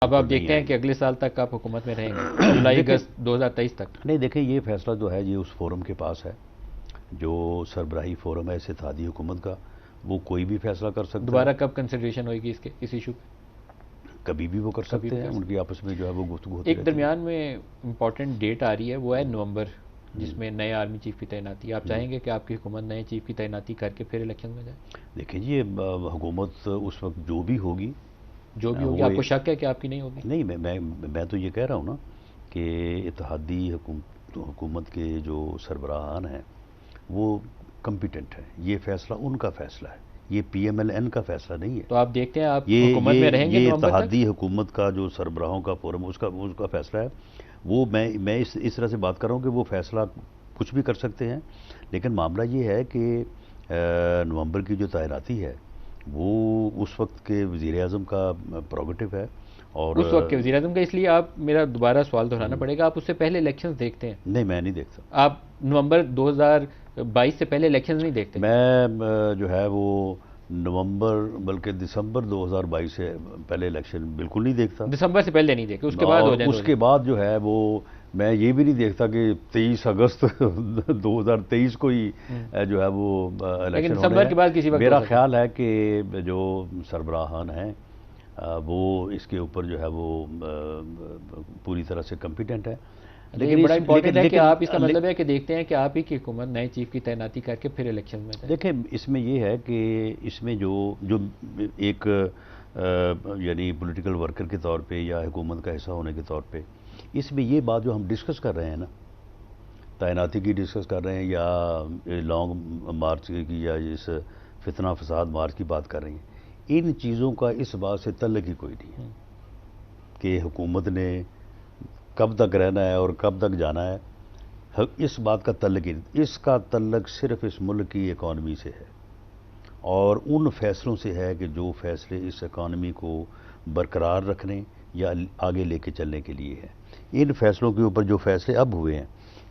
اب آپ دیکھتے ہیں کہ اگلے سال تک آپ حکومت میں رہیں گے، جولائی اگست 2023 تک؟ نہیں دیکھیں، یہ فیصلہ جو ہے یہ اس فورم کے پاس ہے، جو سربراہی فورم ہے اس اتحادی حکومت کا، وہ کوئی بھی فیصلہ کر سکتا ہے۔ دوبارہ کب کنسیڈریشن ہوئے گی اس ایشو پہ؟ کبھی بھی وہ کر کبھی سکتے بھی ہیں، کر ان سکتے کی آپس میں جو ہے وہ گفتگو ہیں۔ ہوتی ایک رہتی ہے۔ درمیان میں امپورٹنٹ ڈیٹ آ رہی ہے، وہ ہے نومبر، جس میں نئے آرمی چیف کی تعیناتی۔ آپ چاہیں گے کہ آپ کی حکومت نئے چیف کی تعیناتی کر کے پھر الیکشن میں جائے؟ دیکھیں جی، حکومت اس وقت جو بھی ہوگی، جو بھی ہوگی، وہ آپ کو شک ہے کہ آپ کی نہیں ہوگی؟ نہیں، میں تو یہ کہہ رہا ہوں نا کہ اتحادی حکومت کے جو سربراہان ہیں وہ کمپیٹنٹ ہیں، یہ فیصلہ ان کا فیصلہ ہے، یہ پی ایم ایل این کا فیصلہ نہیں ہے۔ تو آپ دیکھتے ہیں آپ یہ حکومت یہ میں رہیں گے یہ نومبر تک؟ اتحادی حکومت کا جو سربراہوں کا فورم اس کا فیصلہ ہے، وہ میں اس طرح سے بات کر رہا ہوں کہ وہ فیصلہ کچھ بھی کر سکتے ہیں، لیکن معاملہ یہ ہے کہ نومبر کی جو تعیناتی ہے وہ اس وقت کے وزیر اعظم کا پروگیٹو ہے، اور اس وقت کے وزیر اعظم کا، اس لیے آپ میرا دوبارہ سوال دہرانا پڑے گا، آپ اس سے پہلے الیکشنز دیکھتے ہیں؟ نہیں، میں نہیں دیکھتا۔ آپ نومبر 2022 سے پہلے الیکشنز نہیں دیکھتے؟ میں جو ہے وہ نومبر بلکہ دسمبر 2022 سے پہلے الیکشن بالکل نہیں دیکھتا، دسمبر سے پہلے نہیں دیکھے، اس کے بعد اور ہو جائیں اس کے بعد جو ہے وہ میں یہ بھی نہیں دیکھتا کہ 23 اگست 2023 کو ہی جو ہے وہ لیکن الیکشن ہونے دسمبر کے بعد کسی ہیں۔ وقت ہو میرا سکتا ہے۔ خیال ہے کہ جو سربراہان ہیں وہ اس کے اوپر جو ہے وہ پوری طرح سے کمپیٹنٹ ہے، یہ بڑا امپورٹنٹ ہے کہ آپ اس کا لیکن مطلب ہے کہ دیکھتے ہیں کہ آپ ہی کی حکومت نئے چیف کی تعیناتی کر کے پھر الیکشن میں جائے؟ دیکھیں، اس میں یہ ہے کہ اس میں جو ایک یعنی پولیٹیکل ورکر کے طور پہ یا حکومت کا حصہ ہونے کے طور پہ، اس میں یہ بات جو ہم ڈسکس کر رہے ہیں نا، تعیناتی کی ڈسکس کر رہے ہیں یا لانگ مارچ کی یا اس فتنہ فساد مارچ کی بات کر رہے ہیں، ان چیزوں کا اس بات سے تعلق ہی کوئی نہیں ہے کہ حکومت نے کب تک رہنا ہے اور کب تک جانا ہے، اس بات کا تعلق ہی نہیں۔ اس کا تعلق صرف اس ملک کی اکانومی سے ہے، اور ان فیصلوں سے ہے کہ جو فیصلے اس اکانومی کو برقرار رکھنے یا آگے لے کے چلنے کے لیے ہیں۔ ان فیصلوں کے اوپر جو فیصلے اب ہوئے ہیں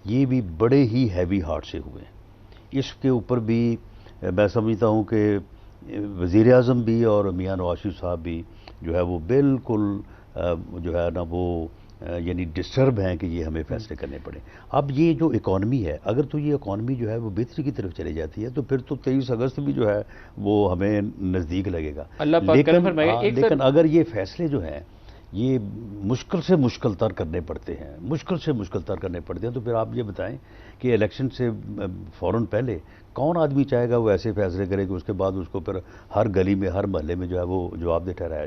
یہ بھی بڑے ہی ہیوی ہارٹ سے ہوئے ہیں۔ اس کے اوپر بھی میں سمجھتا ہوں کہ وزیر اعظم بھی اور میاں نواز شریف صاحب بھی جو ہے وہ بالکل جو ہے نا وہ یعنی ڈسٹرب ہیں کہ یہ ہمیں فیصلے کرنے پڑیں۔ اب یہ جو اکانومی ہے، اگر تو یہ اکانومی جو ہے وہ بہتری کی طرف چلی جاتی ہے تو پھر تو 23 اگست بھی جو ہے وہ ہمیں نزدیک لگے گا، اللہ پاک کرم فرمائے۔ ایک لیکن اگر یہ فیصلے جو ہیں یہ مشکل سے مشکل تر کرنے پڑتے ہیں، مشکل سے مشکل تر کرنے پڑتے ہیں، تو پھر آپ یہ بتائیں کہ الیکشن سے فوراً پہلے کون آدمی چاہے گا وہ ایسے فیصلے کرے کہ اس کے بعد اس کو پھر ہر گلی میں ہر محلے میں جو ہے وہ جواب دہ ٹھہرایا جائے؟